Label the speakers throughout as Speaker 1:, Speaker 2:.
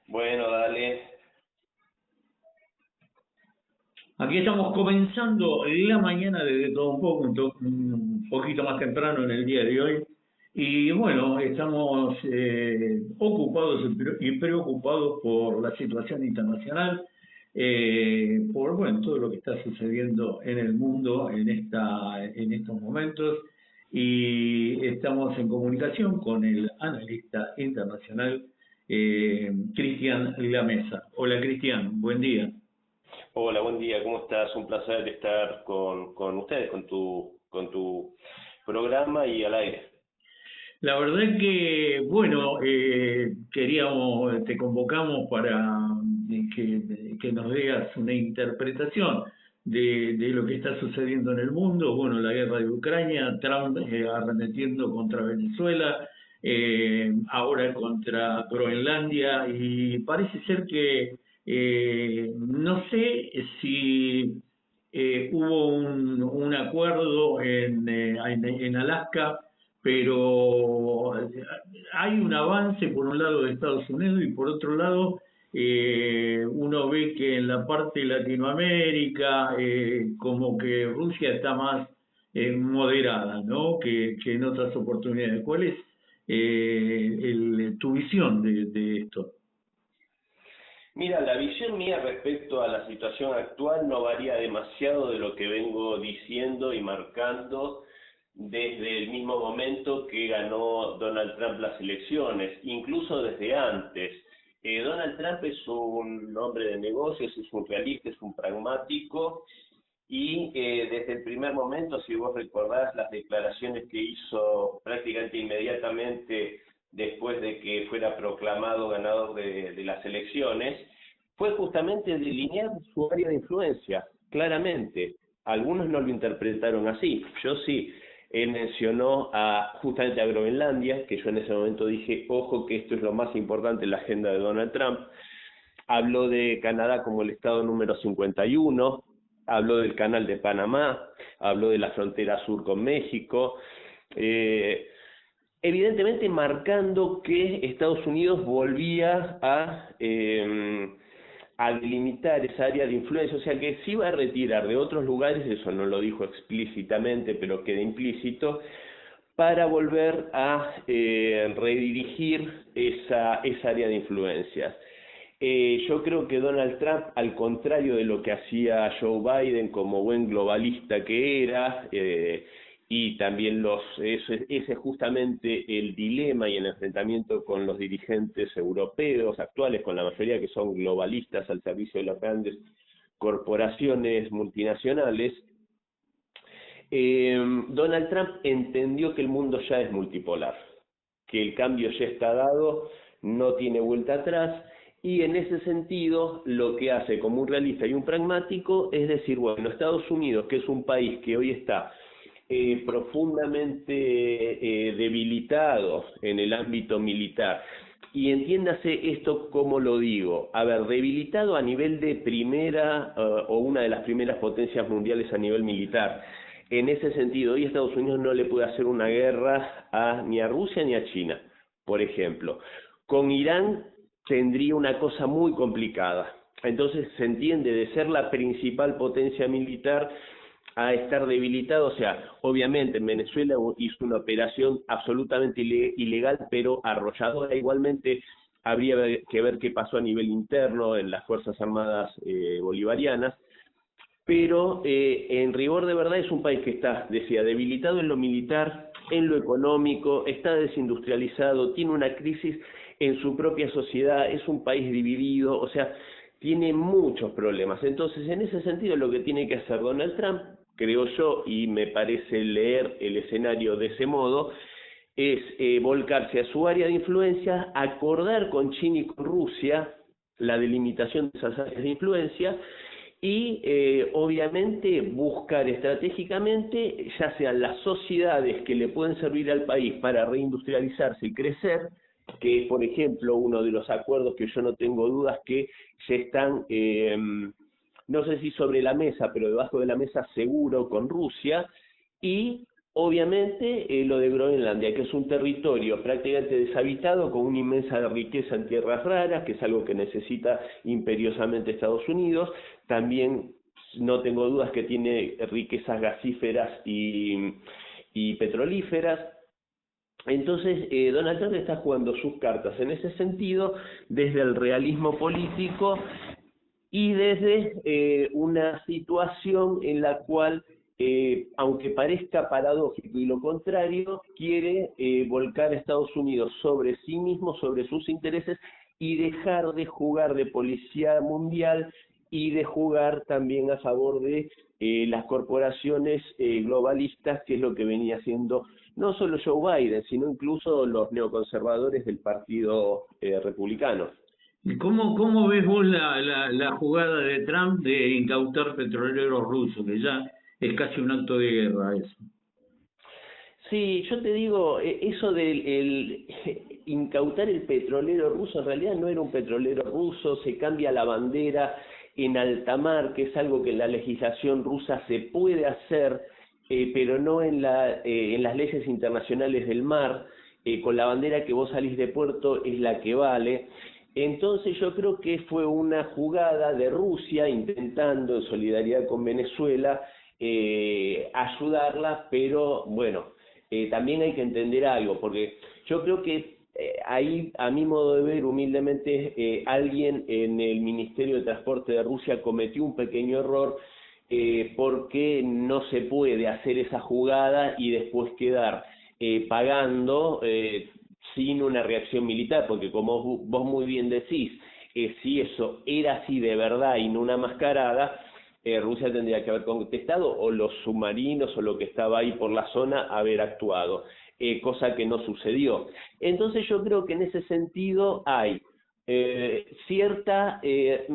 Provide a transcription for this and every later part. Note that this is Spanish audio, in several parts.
Speaker 1: Bueno, dale.
Speaker 2: Aquí estamos comenzando la mañana de todo un poco, un poquito más temprano en el día de hoy. Y bueno, estamos ocupados y preocupados por la situación internacional, por bueno, todo lo que está sucediendo en el mundo en estos momentos. Y estamos en comunicación con el analista internacional Cristian Lamesa. Hola Cristian, buen día.
Speaker 1: Hola, buen día, ¿cómo estás? Un placer estar con ustedes, con tu programa y al aire.
Speaker 2: La verdad que, bueno, te convocamos para que nos digas una interpretación de lo que está sucediendo en el mundo. Bueno, la guerra de Ucrania, Trump arremetiendo contra Venezuela, ahora contra Groenlandia, y parece ser que no sé si hubo un acuerdo en Alaska, pero hay un avance por un lado de Estados Unidos y por otro lado uno ve que en la parte de Latinoamérica como que Rusia está más moderada, ¿no? Que en otras oportunidades. ¿Cuál es tu visión de esto?
Speaker 1: Mira, la visión mía respecto a la situación actual no varía demasiado de lo que vengo diciendo y marcando desde el mismo momento que ganó Donald Trump las elecciones, incluso desde antes. Donald Trump es un hombre de negocios, es un realista, es un pragmático y desde el primer momento, si vos recordás las declaraciones que hizo prácticamente inmediatamente después de que fuera proclamado ganador de las elecciones, fue justamente delinear su área de influencia, claramente. Algunos no lo interpretaron así, yo sí. Él mencionó justamente a Groenlandia, que yo en ese momento dije, ojo que esto es lo más importante en la agenda de Donald Trump. Habló de Canadá como el estado número 51, habló del canal de Panamá, habló de la frontera sur con México, eh, evidentemente marcando que Estados Unidos volvía a delimitar esa área de influencia, o sea que se iba a retirar de otros lugares, eso no lo dijo explícitamente, pero queda implícito, para volver a redirigir esa área de influencias. Yo creo que Donald Trump, al contrario de lo que hacía Joe Biden como buen globalista que era, y también ese es justamente el dilema y el enfrentamiento con los dirigentes europeos actuales, con la mayoría que son globalistas al servicio de las grandes corporaciones multinacionales. Donald Trump entendió que el mundo ya es multipolar, que el cambio ya está dado, no tiene vuelta atrás, y en ese sentido lo que hace como un realista y un pragmático es decir, bueno, Estados Unidos, que es un país que hoy está profundamente debilitado en el ámbito militar, y entiéndase esto como lo digo, a ver, debilitado a nivel de primera o una de las primeras potencias mundiales a nivel militar. En ese sentido, hoy Estados Unidos no le puede hacer una guerra ni a Rusia ni a China, por ejemplo. Con Irán tendría una cosa muy complicada. Entonces se entiende de ser la principal potencia militar a estar debilitado, o sea, obviamente en Venezuela hizo una operación absolutamente ilegal, pero arrolladora. Igualmente habría que ver qué pasó a nivel interno en las Fuerzas Armadas bolivarianas, pero en rigor de verdad es un país que está, decía, debilitado en lo militar, en lo económico, está desindustrializado, tiene una crisis en su propia sociedad, es un país dividido, o sea, tiene muchos problemas. Entonces, en ese sentido, lo que tiene que hacer Donald Trump, creo yo, y me parece leer el escenario de ese modo, es volcarse a su área de influencia, acordar con China y con Rusia la delimitación de esas áreas de influencia y obviamente buscar estratégicamente ya sean las sociedades que le pueden servir al país para reindustrializarse y crecer, que es por ejemplo uno de los acuerdos que yo no tengo dudas que ya están, no sé si sobre la mesa, pero debajo de la mesa seguro con Rusia, y Obviamente lo de Groenlandia, que es un territorio prácticamente deshabitado con una inmensa riqueza en tierras raras, que es algo que necesita imperiosamente Estados Unidos. También no tengo dudas que tiene riquezas gasíferas y petrolíferas. Entonces, Donald Trump está jugando sus cartas en ese sentido desde el realismo político y desde una situación en la cual, aunque parezca paradójico y lo contrario, quiere volcar a Estados Unidos sobre sí mismo, sobre sus intereses y dejar de jugar de policía mundial y de jugar también a favor de las corporaciones globalistas, que es lo que venía haciendo no solo Joe Biden, sino incluso los neoconservadores del Partido Republicano.
Speaker 2: ¿Y cómo ves vos la jugada de Trump de incautar petroleros rusos, que ya es casi un acto de guerra eso?
Speaker 1: Sí, yo te digo, eso del incautar el petrolero ruso, en realidad no era un petrolero ruso, se cambia la bandera en alta mar, que es algo que en la legislación rusa se puede hacer, pero no en las leyes internacionales del mar. Con la bandera que vos salís de puerto es la que vale. Entonces yo creo que fue una jugada de Rusia intentando, en solidaridad con Venezuela, ayudarla, pero bueno, también hay que entender algo, porque yo creo que ahí, a mi modo de ver, humildemente, alguien en el Ministerio de Transporte de Rusia cometió un pequeño error, porque no se puede hacer esa jugada y después quedar pagando sin una reacción militar, porque como vos muy bien decís, si eso era así de verdad y no una mascarada, Rusia tendría que haber contestado, o los submarinos o lo que estaba ahí por la zona haber actuado, cosa que no sucedió. Entonces yo creo que en ese sentido hay cierta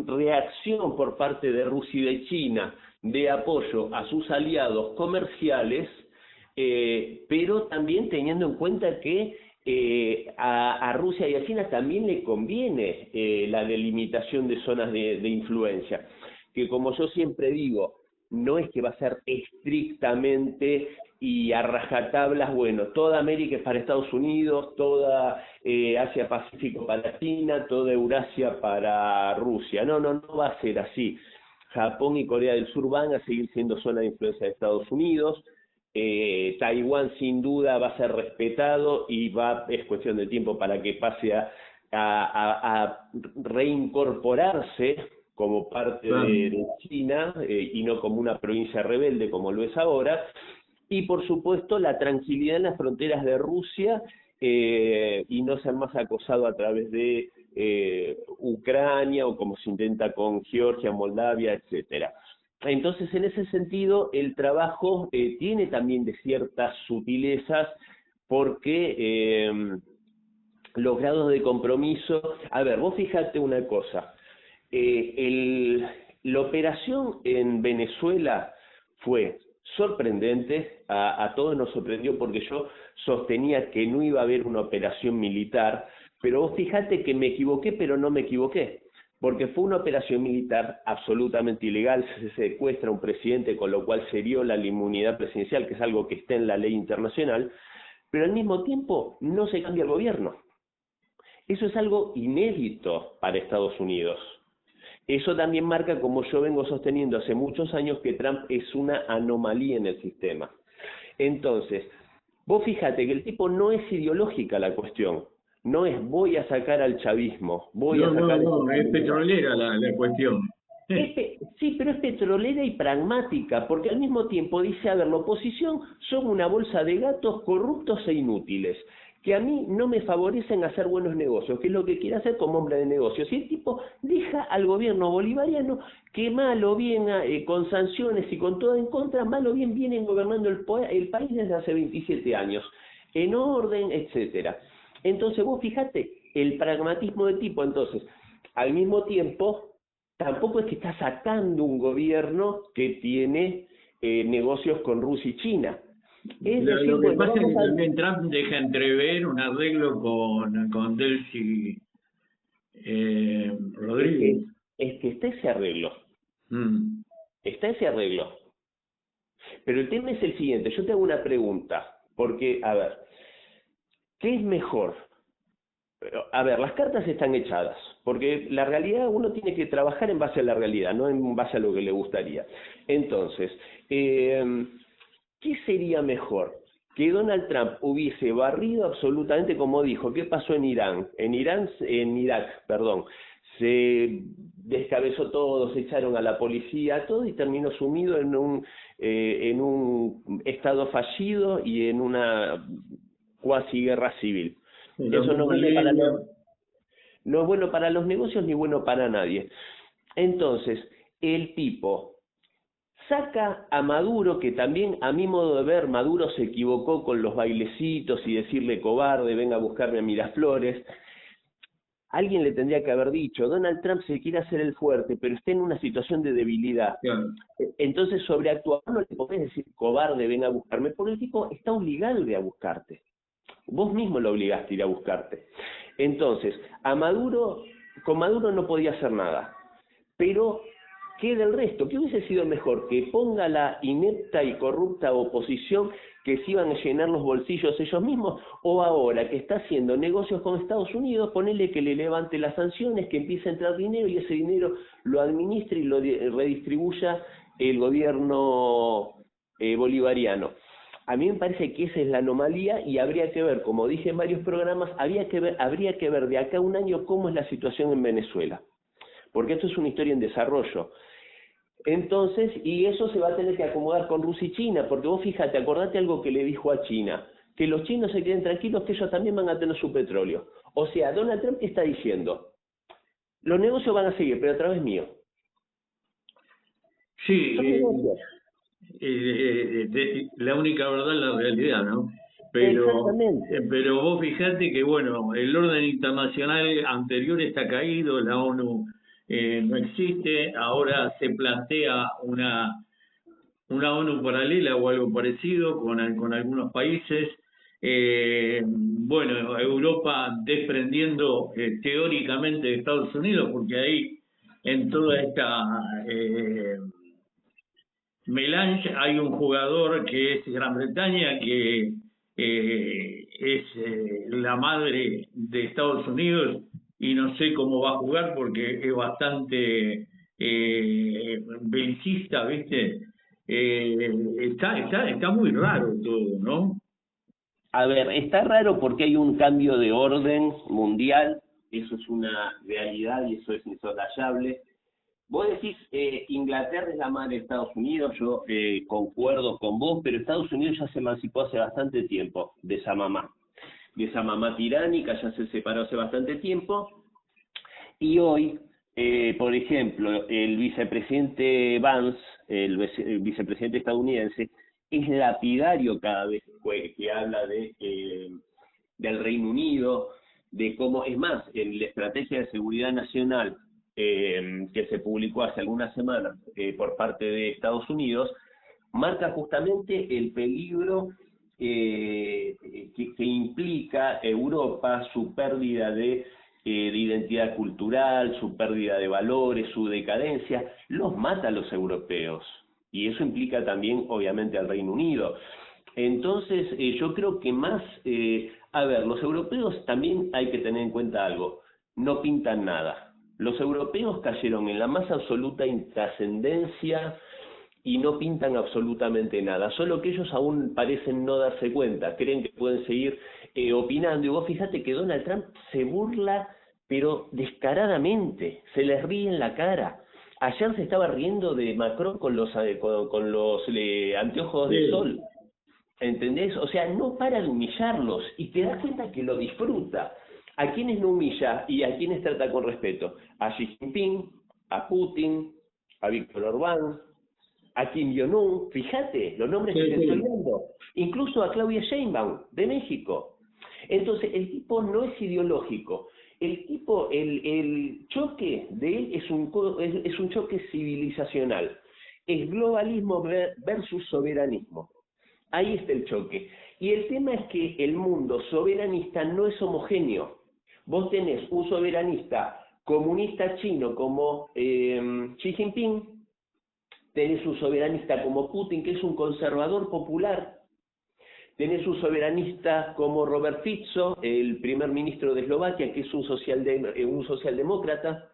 Speaker 1: reacción por parte de Rusia y de China de apoyo a sus aliados comerciales, pero también teniendo en cuenta que a Rusia y a China también le conviene la delimitación de zonas de influencia, que como yo siempre digo, no es que va a ser estrictamente y a rajatablas, bueno, toda América es para Estados Unidos, toda Asia-Pacífico para China, toda Eurasia para Rusia. No va a ser así. Japón y Corea del Sur van a seguir siendo zona de influencia de Estados Unidos. Taiwán sin duda va a ser respetado y es cuestión de tiempo para que pase a reincorporarse como parte de China, y no como una provincia rebelde como lo es ahora. Y por supuesto la tranquilidad en las fronteras de Rusia, y no ser más acosado a través de Ucrania, o como se intenta con Georgia, Moldavia, etcétera. Entonces, en ese sentido, el trabajo tiene también de ciertas sutilezas, porque los grados de compromiso... A ver, vos fíjate una cosa, la operación en Venezuela fue sorprendente, a todos nos sorprendió, porque yo sostenía que no iba a haber una operación militar, pero vos fíjate que me equivoqué, pero no me equivoqué, porque fue una operación militar absolutamente ilegal. Se secuestra a un presidente, con lo cual se viola la inmunidad presidencial, que es algo que está en la ley internacional, pero al mismo tiempo no se cambia el gobierno. Eso es algo inédito para Estados Unidos. Eso también marca, como yo vengo sosteniendo hace muchos años, que Trump es una anomalía en el sistema. Entonces, vos fíjate que el tipo no es ideológica la cuestión, no es voy a sacar al chavismo, voy a sacar...
Speaker 2: No, es petrolera la cuestión.
Speaker 1: Sí, pero es petrolera y pragmática, porque al mismo tiempo dice, a ver, la oposición son una bolsa de gatos corruptos e inútiles, que a mí no me favorecen hacer buenos negocios, que es lo que quiere hacer como hombre de negocios. Y el tipo deja al gobierno bolivariano, que mal o bien, con sanciones y con todo en contra, mal o bien vienen gobernando el país desde hace 27 años, en orden, etcétera. Entonces vos fíjate el pragmatismo del tipo. Entonces, al mismo tiempo, tampoco es que está sacando un gobierno que tiene negocios con Rusia y China. Es decir,
Speaker 2: Lo que
Speaker 1: bueno,
Speaker 2: pasa es que
Speaker 1: vamos a...
Speaker 2: también Trump deja entrever un arreglo con Delcy Rodríguez.
Speaker 1: Es que está ese arreglo.
Speaker 2: Mm.
Speaker 1: Está ese arreglo. Pero el tema es el siguiente, yo te hago una pregunta, porque, a ver, ¿qué es mejor? A ver, las cartas están echadas, porque la realidad uno tiene que trabajar en base a la realidad, no en base a lo que le gustaría. Entonces, ¿qué sería mejor? Que Donald Trump hubiese barrido absolutamente, como dijo, ¿qué pasó en Irán? En Irak, perdón. Se descabezó todo, se echaron a la policía, todo, y terminó sumido en un estado fallido y en una cuasi guerra civil.
Speaker 2: Lo
Speaker 1: Eso no
Speaker 2: mismo
Speaker 1: es
Speaker 2: en
Speaker 1: bueno para
Speaker 2: Libia.
Speaker 1: no es bueno para los negocios ni bueno para nadie. Entonces, el tipo saca a Maduro, que también, a mi modo de ver, Maduro se equivocó con los bailecitos y decirle cobarde, venga a buscarme a Miraflores. Alguien le tendría que haber dicho, Donald Trump se quiere hacer el fuerte, pero está en una situación de debilidad.
Speaker 2: Claro.
Speaker 1: Entonces, sobreactuar, no le podés decir cobarde, venga a buscarme, porque el tipo está obligado a ir a buscarte. Vos mismo lo obligaste a ir a buscarte. Entonces, con Maduro no podía hacer nada. Pero, ¿qué del resto? ¿Qué hubiese sido mejor? Que ponga la inepta y corrupta oposición que se iban a llenar los bolsillos ellos mismos, o ahora que está haciendo negocios con Estados Unidos, ponerle que le levante las sanciones, que empiece a entrar dinero y ese dinero lo administre y lo redistribuya el gobierno bolivariano. A mí me parece que esa es la anomalía y habría que ver, como dije en varios programas, habría que ver de acá a un año cómo es la situación en Venezuela, porque esto es una historia en desarrollo. Entonces, y eso se va a tener que acomodar con Rusia y China, porque vos fíjate, acordate algo que le dijo a China, que los chinos se queden tranquilos, que ellos también van a tener su petróleo. O sea, Donald Trump, ¿qué está diciendo? Los negocios van a seguir, pero a través mío.
Speaker 2: Sí,
Speaker 1: Son negocios.
Speaker 2: la única verdad es la realidad, ¿no?
Speaker 1: Exactamente.
Speaker 2: Pero vos fijate que, bueno, el orden internacional anterior está caído, la ONU no existe, ahora se plantea una ONU paralela o algo parecido con algunos países. Bueno, Europa desprendiendo teóricamente de Estados Unidos, porque ahí en toda esta melange hay un jugador que es Gran Bretaña, que es la madre de Estados Unidos y no sé cómo va a jugar porque es bastante belicista, ¿viste? Está muy raro todo, ¿no?
Speaker 1: A ver, está raro porque hay un cambio de orden mundial, eso es una realidad y eso es insoslayable. Vos decís, Inglaterra es la madre de Estados Unidos, yo concuerdo con vos, pero Estados Unidos ya se emancipó hace bastante tiempo de esa mamá tiránica, ya se separó hace bastante tiempo, y hoy, por ejemplo, el vicepresidente Vance, el vicepresidente estadounidense, es lapidario cada vez que habla del Reino Unido, de cómo, es más, en la estrategia de seguridad nacional que se publicó hace algunas semanas por parte de Estados Unidos, marca justamente el peligro que implica Europa, su pérdida de identidad cultural, su pérdida de valores, su decadencia, los mata a los europeos. Y eso implica también, obviamente, al Reino Unido. Entonces, yo creo que más, a ver, los europeos también hay que tener en cuenta algo, no pintan nada. Los europeos cayeron en la más absoluta intrascendencia y no pintan absolutamente nada, solo que ellos aún parecen no darse cuenta, creen que pueden seguir opinando, y vos fíjate que Donald Trump se burla, pero descaradamente, se les ríe en la cara. Ayer se estaba riendo de Macron con los anteojos de
Speaker 2: Sí.
Speaker 1: sol, ¿entendés? O sea, no para de humillarlos, y te das cuenta que lo disfruta. ¿A quiénes no humilla y a quiénes trata con respeto? A Xi Jinping, a Putin, a Víctor Orbán, a Kim Jong-un, fíjate los nombres que
Speaker 2: Sí,
Speaker 1: te estoy
Speaker 2: sí.
Speaker 1: dando, incluso a Claudia Sheinbaum, de México. Entonces, el tipo no es ideológico, el tipo, el choque de él es un choque civilizacional, es globalismo versus soberanismo. Ahí está el choque. Y el tema es que el mundo soberanista no es homogéneo. Vos tenés un soberanista comunista chino como Xi Jinping, tenés un soberanista como Putin, que es un conservador popular, tenés un soberanista como Robert Fico, el primer ministro de Eslovaquia, que es un socialdemócrata,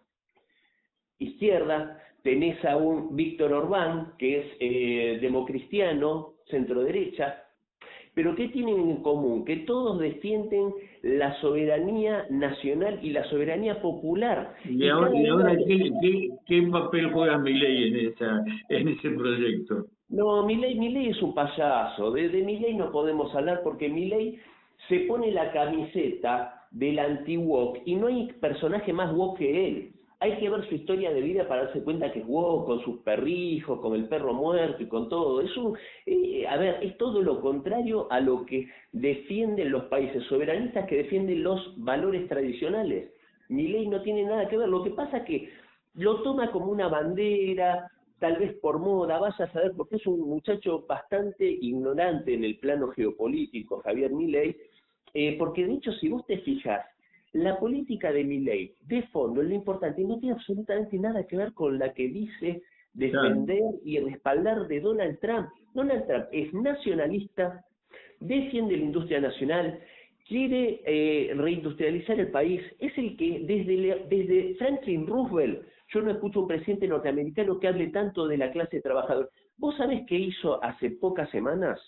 Speaker 1: izquierda, tenés a un Víctor Orbán, que es democristiano, centro-derecha, pero ¿qué tienen en común? Que todos defienden la soberanía nacional y la soberanía popular.
Speaker 2: Y ahora ¿qué papel juega Milei en ese proyecto?
Speaker 1: No, Milei es un payaso. De Milei no podemos hablar porque Milei se pone la camiseta del anti-woke y no hay personaje más woke que él. Hay que ver su historia de vida para darse cuenta que es woke, con sus perrijos, con el perro muerto y con todo. Es todo lo contrario a lo que defienden los países soberanistas que defienden los valores tradicionales. Milei no tiene nada que ver. Lo que pasa es que lo toma como una bandera, tal vez por moda, vaya a saber, porque es un muchacho bastante ignorante en el plano geopolítico, Javier Milei, porque de hecho, si vos te fijas, la política de Milei, de fondo, es lo importante, no tiene absolutamente nada que ver con la que dice defender y respaldar de Donald Trump. Donald Trump es nacionalista, defiende la industria nacional, quiere reindustrializar el país, es el que desde Franklin Roosevelt, yo no escucho un presidente norteamericano que hable tanto de la clase trabajadora. ¿Vos sabés qué hizo hace pocas semanas?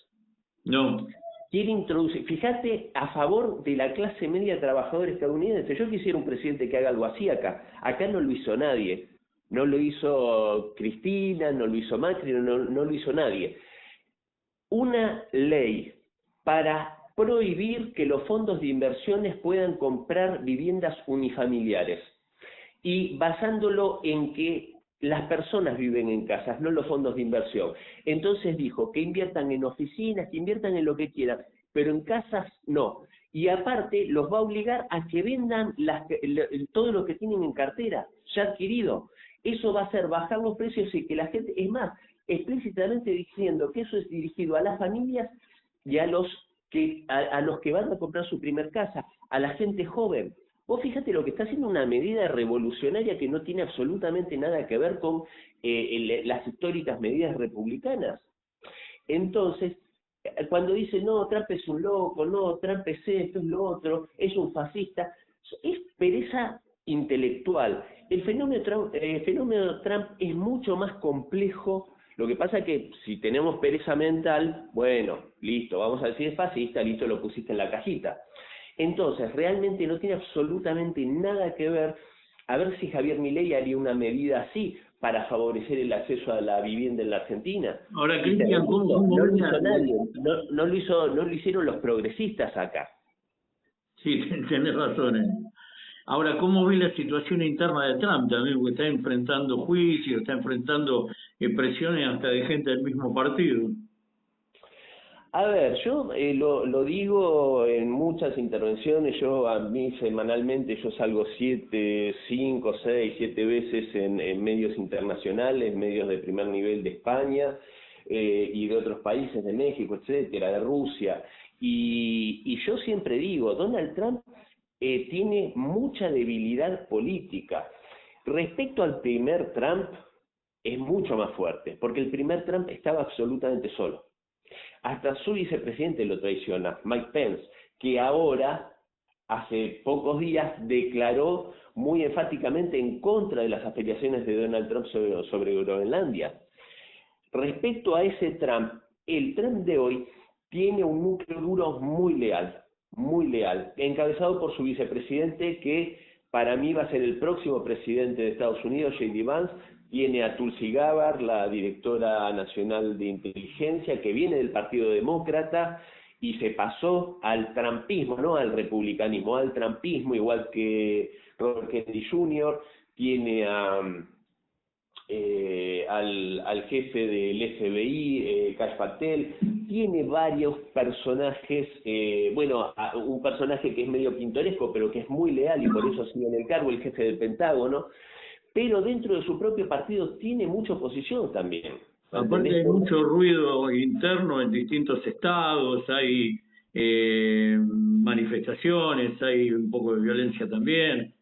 Speaker 2: No.
Speaker 1: Quiere introducir, fíjate, a favor de la clase media trabajadora estadounidense. Yo quisiera un presidente que haga algo así acá. Acá no lo hizo nadie. No lo hizo Cristina, no lo hizo Macri, no lo hizo nadie. Una ley para prohibir que los fondos de inversiones puedan comprar viviendas unifamiliares y basándolo en que las personas viven en casas, no los fondos de inversión. Entonces dijo que inviertan en oficinas, que inviertan en lo que quieran, pero en casas no. Y aparte los va a obligar a que vendan todo lo que tienen en cartera, ya adquirido. Eso va a hacer bajar los precios y que la gente, es más, explícitamente diciendo que eso es dirigido a las familias y a los que van a comprar su primer casa, a la gente joven. Vos fíjate lo que está haciendo, una medida revolucionaria que no tiene absolutamente nada que ver con las históricas medidas republicanas. Entonces, cuando dice, no, Trump es un loco, no, Trump es esto, es lo otro, es un fascista, es pereza intelectual. El fenómeno Trump es mucho más complejo. Lo que pasa es que si tenemos pereza mental, bueno, listo, vamos a decir es fascista, listo, lo pusiste en la cajita. Entonces, realmente no tiene absolutamente nada que ver, a ver si Javier Milei haría una medida así para favorecer el acceso a la vivienda en la Argentina.
Speaker 2: Ahora, Cristian, ¿cómo
Speaker 1: no lo hizo nadie, no lo hicieron los progresistas acá.
Speaker 2: Sí, tenés razón. Ahora, ¿cómo ve la situación interna de Trump también? Porque está enfrentando juicios, está enfrentando presiones hasta de gente del mismo partido.
Speaker 1: A ver, yo lo digo en muchas intervenciones, a mí semanalmente yo salgo 5, 6, 7 veces en medios internacionales, medios de primer nivel de España y de otros países, de México, etcétera, de Rusia, y yo siempre digo, Donald Trump tiene mucha debilidad política. Respecto al primer Trump, es mucho más fuerte, porque el primer Trump estaba absolutamente solo. Hasta su vicepresidente lo traiciona, Mike Pence, que ahora, hace pocos días, declaró muy enfáticamente en contra de las aspiraciones de Donald Trump sobre Groenlandia. Respecto a ese Trump, el Trump de hoy tiene un núcleo duro muy leal, encabezado por su vicepresidente, que para mí va a ser el próximo presidente de Estados Unidos, J.D. Vance. Tiene a Tulsi Gabbard, la directora nacional de inteligencia, que viene del Partido Demócrata y se pasó al trumpismo, no al republicanismo, al trumpismo, igual que Robert Kennedy Jr. Tiene al jefe del FBI, Kash Patel. Tiene varios personajes, un personaje que es medio pintoresco, pero que es muy leal y por eso sigue en el cargo, el jefe del Pentágono. Pero dentro de su propio partido tiene mucha oposición también.
Speaker 2: Aparte hay mucho ruido interno en distintos estados, hay manifestaciones, hay un poco de violencia también.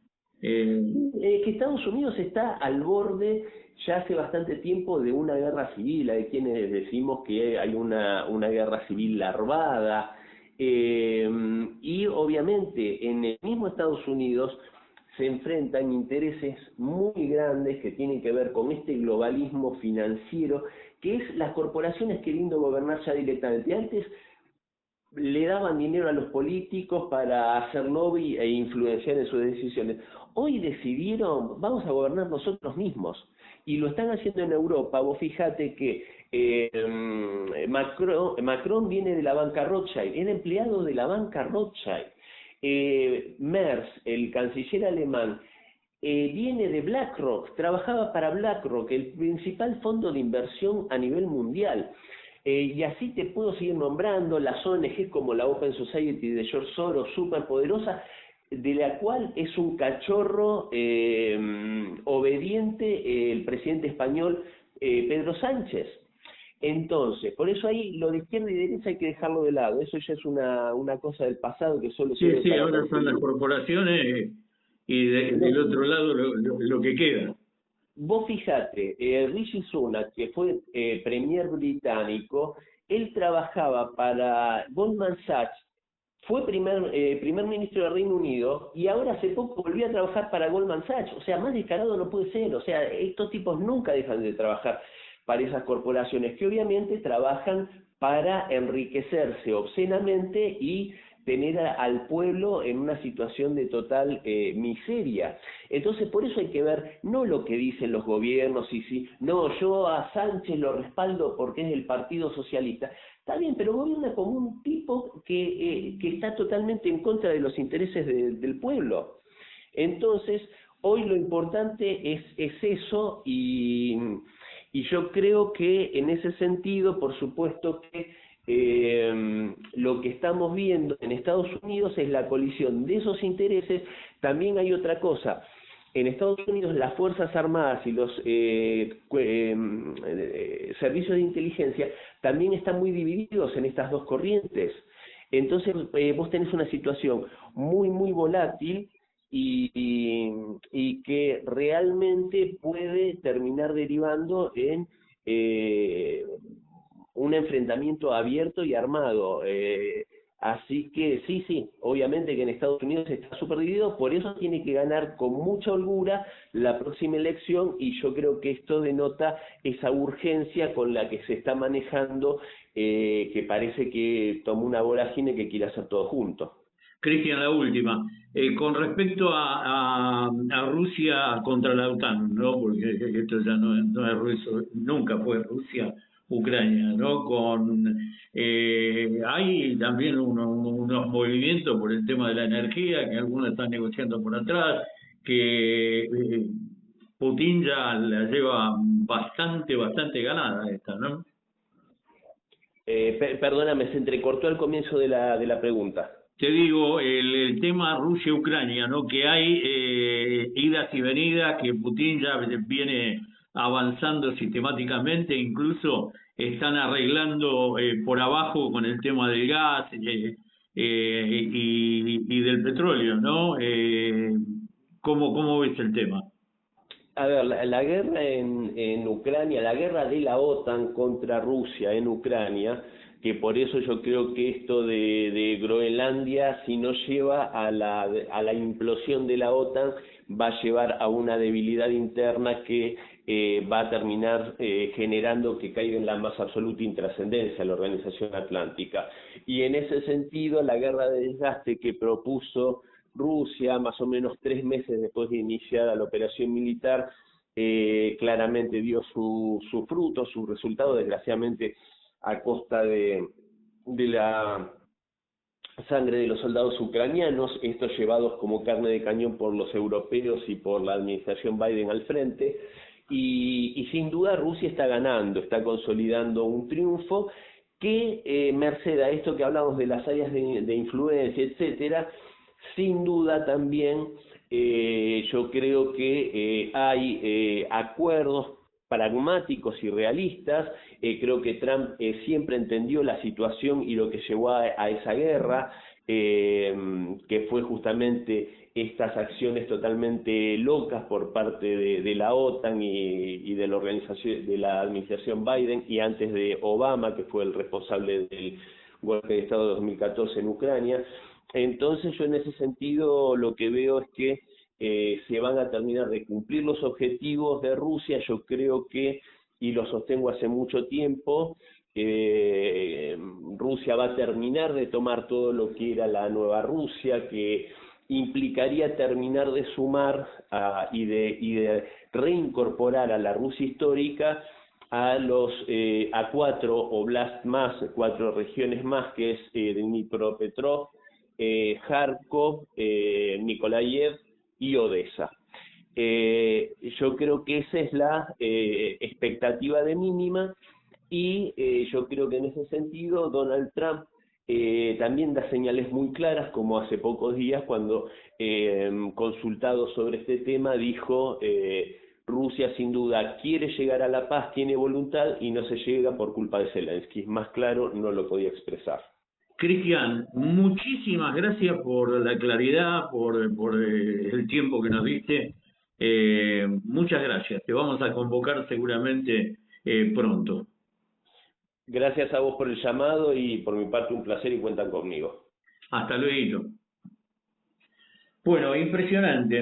Speaker 2: Eh,
Speaker 1: Que Estados Unidos está al borde ya hace bastante tiempo de una guerra civil. Hay quienes decimos que hay una guerra civil larvada, y obviamente en el mismo Estados Unidos se enfrentan intereses muy grandes que tienen que ver con este globalismo financiero, que es las corporaciones queriendo gobernar ya directamente. Antes le daban dinero a los políticos para hacer lobby e influenciar en sus decisiones. Hoy decidieron, vamos a gobernar nosotros mismos. Y lo están haciendo en Europa. Vos fíjate que Macron viene de la banca Rothschild, era empleado de la banca Rothschild. Merz, el canciller alemán, viene de BlackRock, trabajaba para BlackRock, el principal fondo de inversión a nivel mundial. Y así te puedo seguir nombrando las ONG como la Open Society de George Soros, súper poderosa, de la cual es un cachorro obediente el presidente español Pedro Sánchez. Entonces, por eso ahí lo de izquierda y derecha hay que dejarlo de lado. Eso ya es una cosa del pasado que solo
Speaker 2: sí,
Speaker 1: sirve
Speaker 2: sí,
Speaker 1: para
Speaker 2: ahora son las
Speaker 1: perseguir.
Speaker 2: corporaciones y del otro lado lo que queda.
Speaker 1: Vos fijate, Rishi Sunak, que fue premier británico, él trabajaba para Goldman Sachs, fue primer ministro del Reino Unido y ahora hace poco volvió a trabajar para Goldman Sachs. O sea, más descarado no puede ser. O sea, estos tipos nunca dejan de trabajar para esas corporaciones que obviamente trabajan para enriquecerse obscenamente y tener al pueblo en una situación de total miseria. Entonces, por eso hay que ver no lo que dicen los gobiernos y si, no, yo a Sánchez lo respaldo porque es del Partido Socialista. Está bien, pero gobierna como un tipo que está totalmente en contra de los intereses del pueblo. Entonces, hoy lo importante es eso y yo creo que en ese sentido, por supuesto que lo que estamos viendo en Estados Unidos es la colisión de esos intereses. También hay otra cosa. En Estados Unidos las Fuerzas Armadas y los servicios de inteligencia también están muy divididos en estas dos corrientes. Entonces vos tenés una situación muy, muy volátil y que realmente puede terminar derivando en un enfrentamiento abierto y armado. Así que sí, obviamente que en Estados Unidos está súper dividido, por eso tiene que ganar con mucha holgura la próxima elección y yo creo que esto denota esa urgencia con la que se está manejando, que parece que toma una vorágine que quiere hacer todo junto.
Speaker 2: Cristian, la última. Con respecto a Rusia contra la OTAN, ¿no? Porque esto ya no es ruso, nunca fue Rusia, Ucrania, ¿no? Hay también unos movimientos por el tema de la energía, que algunos están negociando por atrás, que Putin ya la lleva bastante ganada esta, ¿no?
Speaker 1: Perdóname, se entrecortó al comienzo de la pregunta.
Speaker 2: Te digo, el tema Rusia-Ucrania, ¿no? Que hay idas y venidas, que Putin ya viene avanzando sistemáticamente, incluso están arreglando por abajo con el tema del gas y del petróleo, ¿no? ¿Cómo ves el tema?
Speaker 1: A ver, la guerra en Ucrania, la guerra de la OTAN contra Rusia en Ucrania, que por eso yo creo que esto de Groenlandia, si no lleva a la implosión de la OTAN, va a llevar a una debilidad interna que va a terminar generando que caiga en la más absoluta intrascendencia la Organización Atlántica. Y en ese sentido, la guerra de desgaste que propuso Rusia, más o menos 3 meses después de iniciada la operación militar, claramente dio su fruto, su resultado, desgraciadamente a costa de la sangre de los soldados ucranianos, estos llevados como carne de cañón por los europeos y por la administración Biden al frente, y sin duda Rusia está ganando, está consolidando un triunfo que, merced a esto que hablamos de las áreas de influencia, etcétera, sin duda también yo creo que hay acuerdos pragmáticos y realistas. Creo que Trump siempre entendió la situación y lo que llevó a esa guerra. que fue justamente estas acciones totalmente locas por parte de la OTAN y de la organización, de la administración Biden, y antes de Obama, que fue el responsable del golpe de Estado de 2014 en Ucrania. Entonces yo en ese sentido lo que veo es que se van a terminar de cumplir los objetivos de Rusia. Yo creo que, y lo sostengo hace mucho tiempo, Rusia va a terminar de tomar todo lo que era la nueva Rusia, que implicaría terminar de sumar y de reincorporar a la Rusia histórica a 4 oblast más, 4 regiones más, que es Dnipropetrovsk, Kharkov, Nikolaev y Odessa. Yo creo que esa es la expectativa de mínima, y yo creo que en ese sentido Donald Trump también da señales muy claras, como hace pocos días cuando consultado sobre este tema dijo: Rusia sin duda quiere llegar a la paz, tiene voluntad, y no se llega por culpa de Zelensky. Más claro no lo podía expresar.
Speaker 2: Cristian, muchísimas gracias por la claridad, por el tiempo que nos diste. Muchas gracias. Te vamos a convocar seguramente pronto.
Speaker 1: Gracias a vos por el llamado, y por mi parte un placer, y cuentan conmigo.
Speaker 2: Hasta luego. Bueno, impresionante.